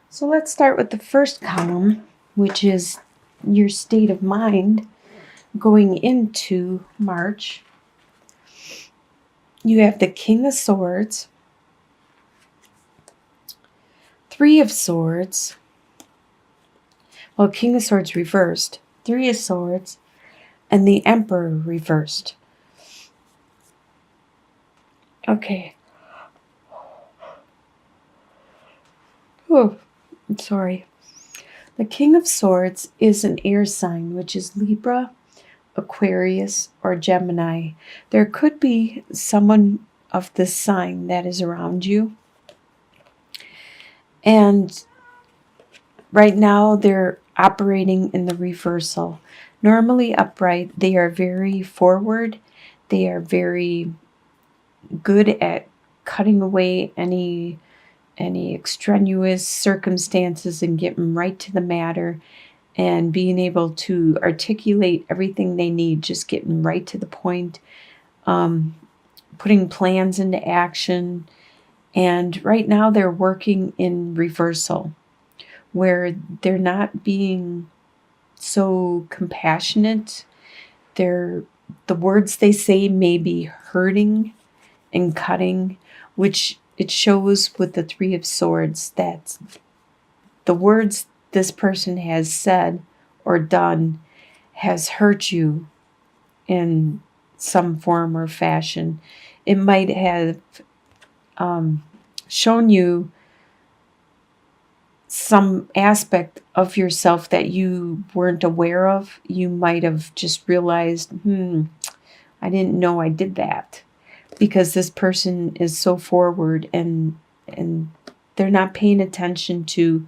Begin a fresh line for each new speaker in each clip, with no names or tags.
So let's start with the first column, which is your state of mind going into March. You have the King of Swords, Three of Swords, well, King of Swords reversed, Three of Swords, and the Emperor reversed. Okay. Oh, I'm sorry. The King of Swords is an air sign, which is Libra, Aquarius, or Gemini. There could be someone of this sign that is around you. And right now they're operating in the reversal. Normally upright, they are very forward. They are very good at cutting away any extraneous circumstances and getting right to the matter and being able to articulate everything they need, just getting right to the point, putting plans into action. And right now they're working in reversal, where they're not being so compassionate. The words they say may be hurting and cutting, which it shows with the Three of Swords that the words this person has said or done has hurt you in some form or fashion. It might have shown you some aspect of yourself that you weren't aware of. You might have just realized, I didn't know I did that, because this person is so forward and they're not paying attention to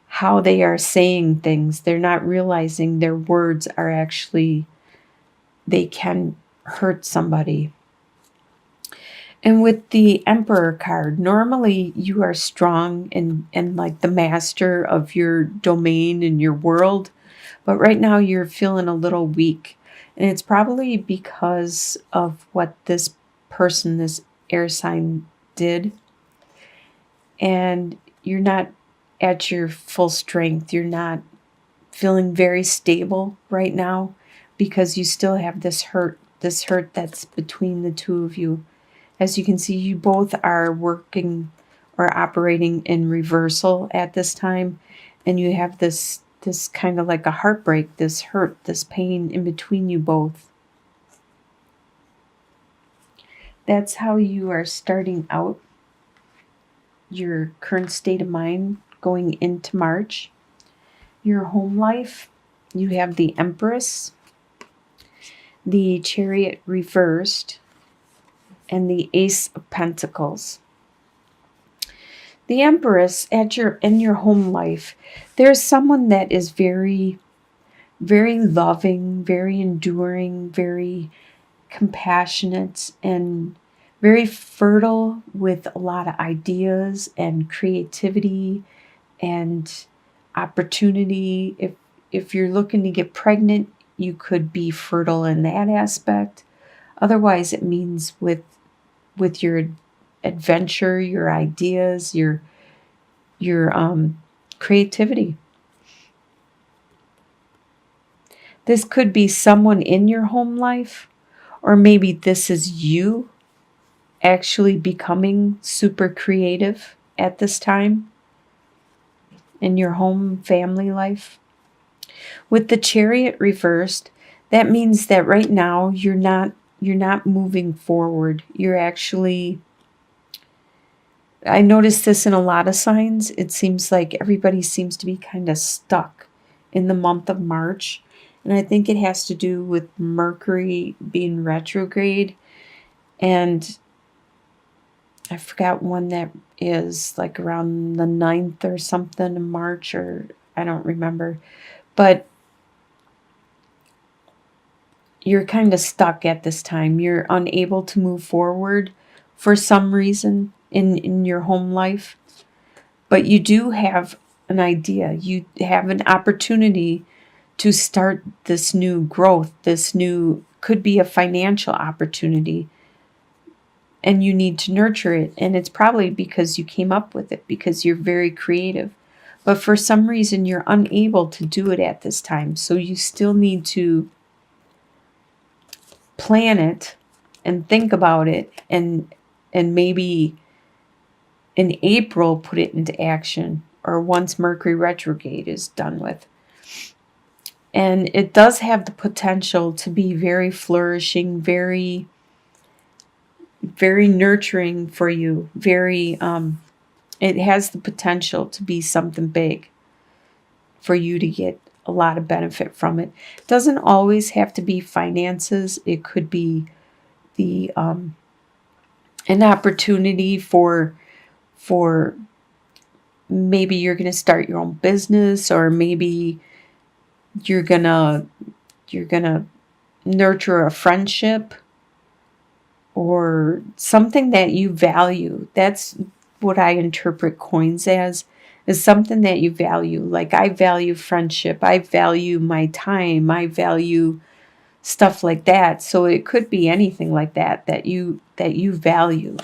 how they are saying things. They're not realizing their words are actually, they can hurt somebody. And with the Emperor card, normally you are strong and like the master of your domain and your world, but right now you're feeling a little weak. And it's probably because of what this person, this air sign, did. And you're not at your full strength. You're not feeling very stable right now because you still have this hurt that's between the two of you. As you can see, you both are working or operating in reversal at this time, and you have this kind of like a heartbreak, this hurt, this pain in between you both. That's how you are starting out your current state of mind going into March. Your home life, you have the Empress, the Chariot reversed, and the Ace of Pentacles. The Empress in your home life, there's someone that is very, very loving, very enduring, very compassionate, and very fertile with a lot of ideas and creativity and opportunity. If you're looking to get pregnant, you could be fertile in that aspect. Otherwise, it means with your adventure, your ideas, your creativity. This could be someone in your home life, or maybe this is you actually becoming super creative at this time in your home family life. With the Chariot reversed, that means that right now you're not moving forward. You're actually, I noticed this in a lot of signs. It seems like everybody seems to be kind of stuck in the month of March. And I think it has to do with Mercury being retrograde. And I forgot when that is, like around the 9th or something in March, or I don't remember. But you're kind of stuck at this time. You're unable to move forward for some reason in your home life. But you do have an idea. You have an opportunity to start this new growth. This new could be a financial opportunity. And you need to nurture it. And it's probably because you came up with it, because you're very creative. but for some reason you're unable to do it at this time. So you still need to plan it and think about it, and maybe in April put it into action, or once Mercury retrograde is done with. And it does have the potential to be very flourishing, very, very nurturing for you. It has the potential to be something big for you to get a lot of benefit from it. It doesn't always have to be finances. It could be the an opportunity for maybe you're going to start your own business, or maybe you're going to nurture a friendship or something that you value. That's what I interpret coins as, is something that you value. Like, I value friendship, I value my time, I value stuff like that. So it could be anything like that that you value.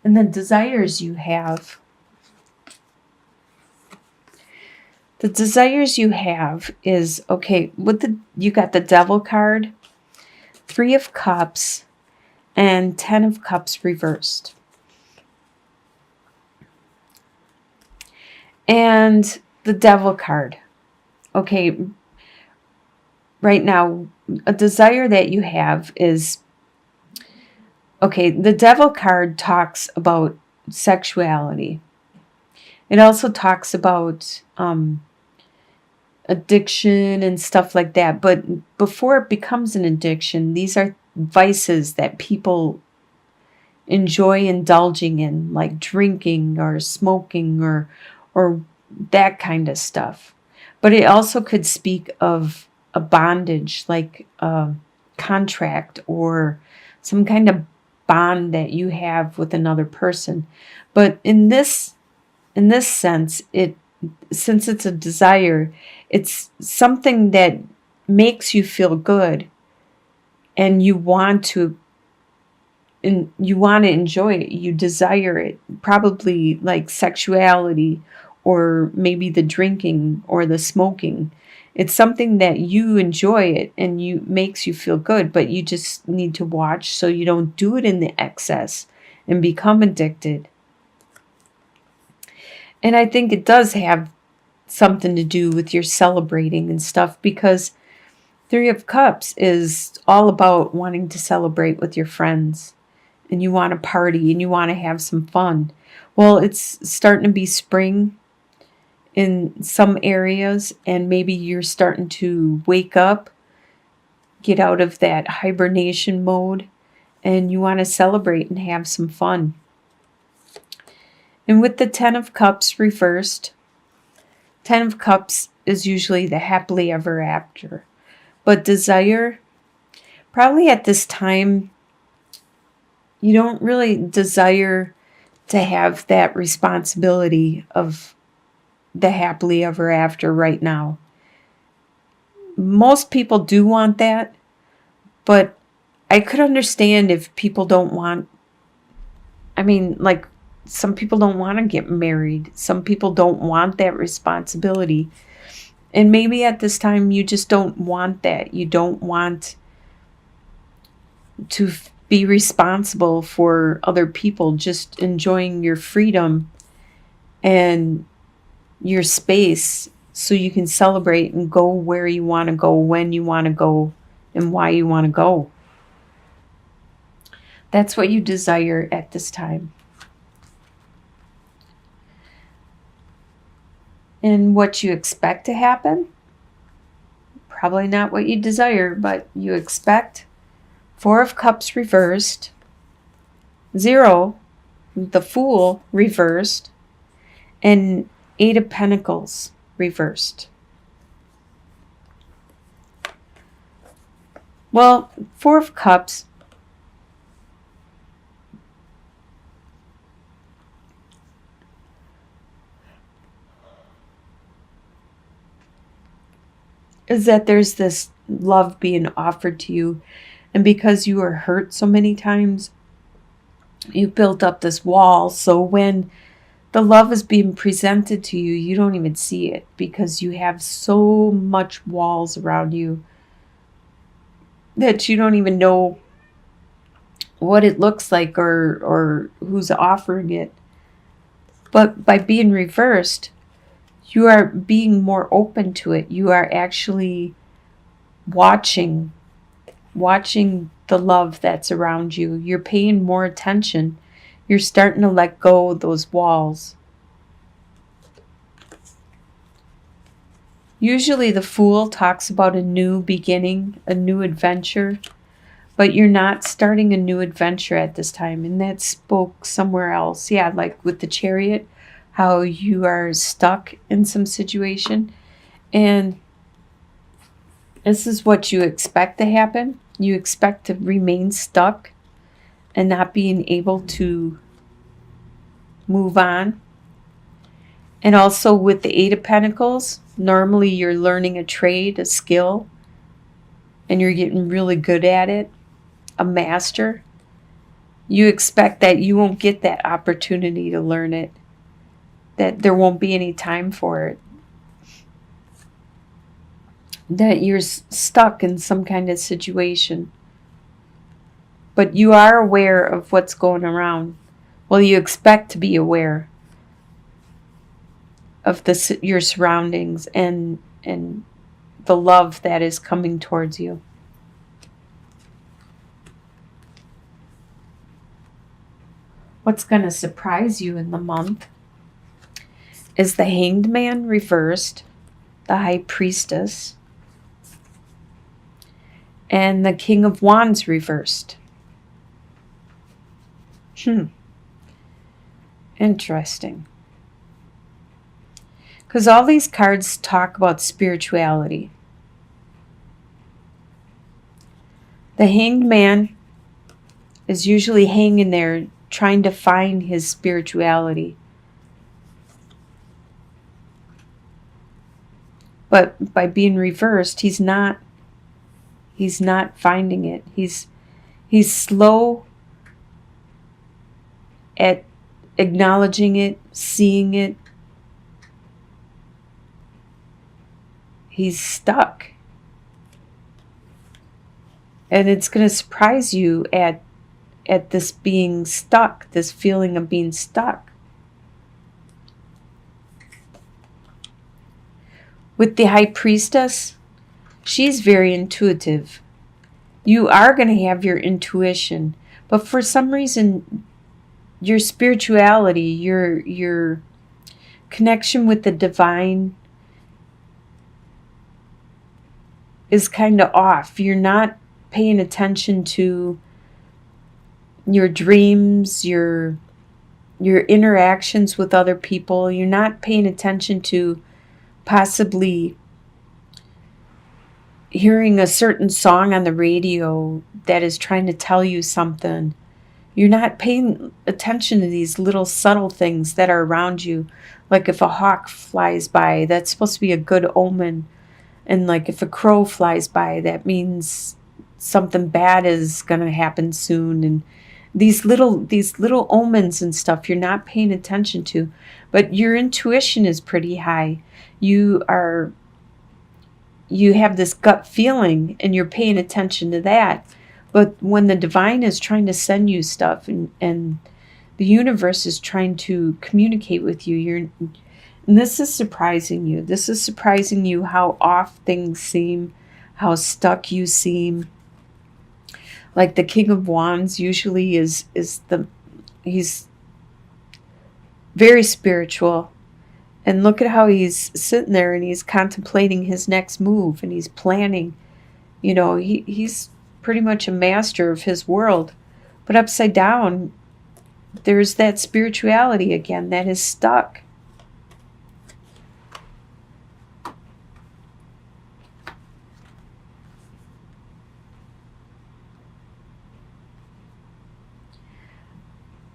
And the desires you have. The desires you have is, okay, you got the Devil card, 3 of Cups, and 10 of Cups reversed. And the Devil card. Okay, right now, a desire that you have is, okay, the Devil card talks about sexuality. It also talks about addiction and stuff like that. But before it becomes an addiction, these are vices that people enjoy indulging in, like drinking or smoking or that kind of stuff. But it also could speak of a bondage, like a contract or some kind of bond that you have with another person. But in this sense, since it's a desire, it's something that makes you feel good, and you want to enjoy it. You desire it, probably like sexuality, or maybe the drinking or the smoking. It's something that you enjoy it and makes you feel good, but you just need to watch so you don't do it in the excess and become addicted. And I think it does have something to do with your celebrating and stuff, because 3 of Cups is all about wanting to celebrate with your friends, and you want to party and you want to have some fun. Well, it's starting to be spring in some areas, and maybe you're starting to wake up, get out of that hibernation mode, and you want to celebrate and have some fun. And with the 10 of Cups reversed, 10 of Cups is usually the happily ever after. But desire, probably at this time, you don't really desire to have that responsibility of the happily ever after right now. Most people do want that, but I could understand if people don't want, like, some people don't want to get married. Some people don't want that responsibility. And maybe at this time you just don't want that. You don't want to be responsible for other people, just enjoying your freedom and your space so you can celebrate and go where you want to go, when you want to go, and why you want to go. That's what you desire at this time. And what you expect to happen? Probably not what you desire, but you expect 4 of Cups reversed, 0, the Fool reversed, and 8 of Pentacles reversed. Well, 4 of Cups is that there's this love being offered to you, and because you were hurt so many times, You built up this wall, so when the love is being presented to you, you don't even see it because you have so much walls around you that you don't even know what it looks like or who's offering it. But by being reversed, you are being more open to it. You are actually watching the love that's around you. You're paying more attention. You're starting to let go of those walls. Usually the Fool talks about a new beginning, a new adventure, but you're not starting a new adventure at this time. And that spoke somewhere else. Yeah, like with the Chariot, how you are stuck in some situation. And this is what you expect to happen. You expect to remain stuck and not being able to move on. And also with the Eight of Pentacles, normally you're learning a trade, a skill, and you're getting really good at it, a master. You expect that you won't get that opportunity to learn it, that there won't be any time for it, that you're stuck in some kind of situation. But you are aware of what's going around. Well, you expect to be aware of your surroundings and the love that is coming towards you. What's going to surprise you in the month is the Hanged Man reversed, the High Priestess, and the King of Wands reversed. Interesting. Because all these cards talk about spirituality. The Hanged Man is usually hanging there trying to find his spirituality. But by being reversed, he's not finding it. He's slow at acknowledging it, seeing it. He's stuck. And it's going to surprise you at this being stuck, this feeling of being stuck. With the High Priestess, she's very intuitive. You are going to have your intuition, but for some reason, your spirituality, your connection with the divine is kind of off. You're not paying attention to your dreams, your interactions with other people. You're not paying attention to possibly hearing a certain song on the radio that is trying to tell you something. You're not paying attention to these little subtle things that are around you. Like if a hawk flies by, that's supposed to be a good omen. And like if a crow flies by, that means something bad is going to happen soon. And these little omens and stuff you're not paying attention to. But your intuition is pretty high. You have this gut feeling and you're paying attention to that. But when the divine is trying to send you stuff and the universe is trying to communicate with you, and this is surprising you. This is surprising you how off things seem, how stuck you seem. Like the King of Wands usually he's very spiritual. And look at how he's sitting there and he's contemplating his next move and he's planning. You know, he's pretty much a master of his world. But upside down, there's that spirituality again that is stuck.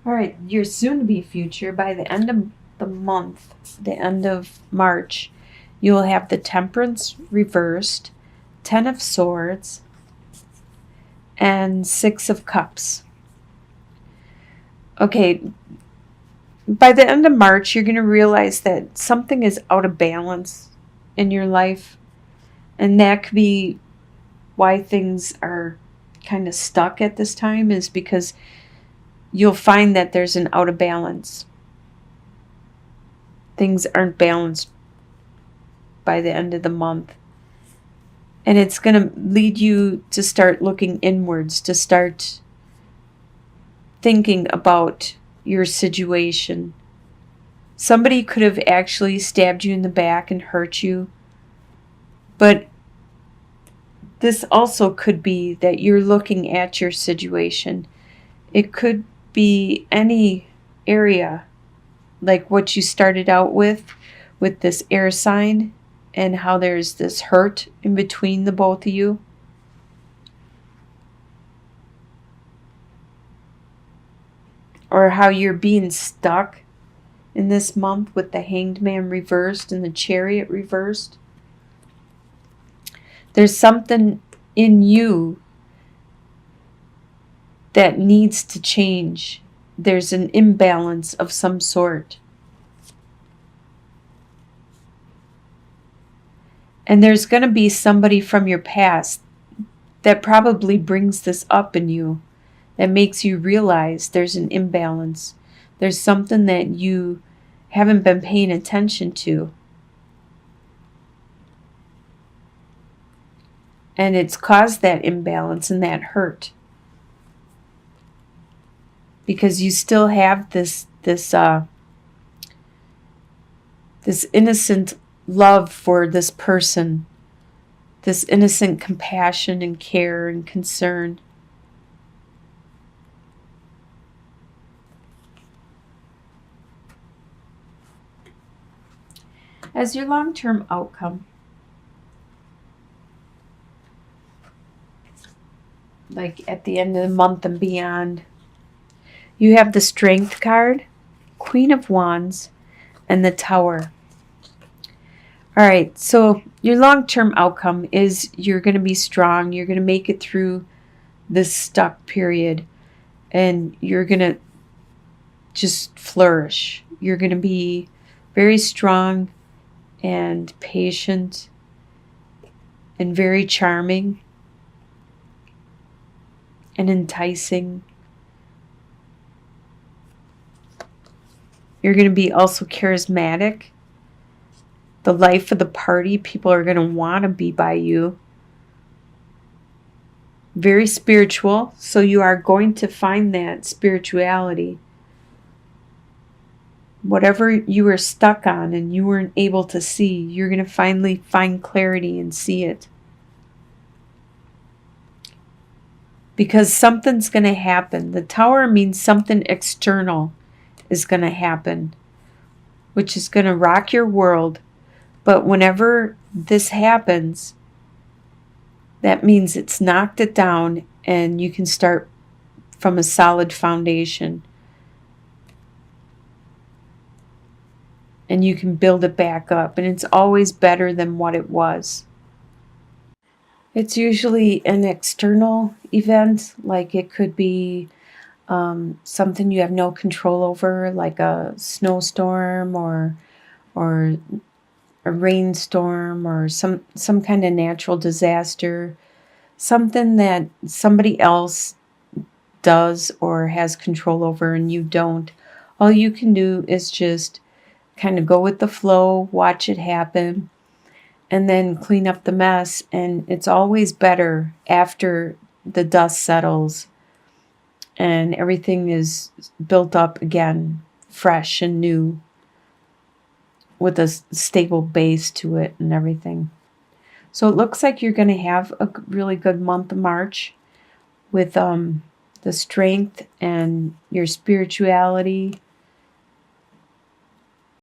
All right, your soon-to-be future, by the end of the month, the end of March, you'll have the Temperance reversed, 10 of Swords, and 6 of Cups. Okay, by the end of March, you're going to realize that something is out of balance in your life. And that could be why things are kind of stuck at this time, is because you'll find that there's an out of balance. Things aren't balanced by the end of the month. And it's going to lead you to start looking inwards, to start thinking about your situation. Somebody could have actually stabbed you in the back and hurt you. But this also could be that you're looking at your situation. It could be any area, like what you started out with this air sign, and how there's this hurt in between the both of you. Or how you're being stuck in this month with the Hanged Man reversed and the Chariot reversed. There's something in you that needs to change. There's an imbalance of some sort. And there's going to be somebody from your past that probably brings this up in you, that makes you realize there's an imbalance. There's something that you haven't been paying attention to. And it's caused that imbalance and that hurt. Because you still have this innocent love for this person, this innocent compassion and care and concern. As your long-term outcome, like at the end of the month and beyond, you have the Strength card, Queen of Wands, and the Tower. All right, so your long-term outcome is you're going to be strong. You're going to make it through this stuck period, and you're going to just flourish. You're going to be very strong and patient and very charming and enticing. You're going to be also charismatic. The life of the party, people are going to want to be by you. Very spiritual, so you are going to find that spirituality. Whatever you were stuck on and you weren't able to see, you're going to finally find clarity and see it. Because something's going to happen. The Tower means something external is going to happen, which is going to rock your world. But whenever this happens, that means it's knocked it down and you can start from a solid foundation. And you can build it back up. And it's always better than what it was. It's usually an external event, like it could be something you have no control over, like a snowstorm or a rainstorm or some kind of natural disaster, something that somebody else does or has control over and you don't. All you can do is just kind of go with the flow, watch it happen, and then clean up the mess. And it's always better after the dust settles and everything is built up again, fresh and new, with a stable base to it and everything. So it looks like you're going to have a really good month of March with the strength and your spirituality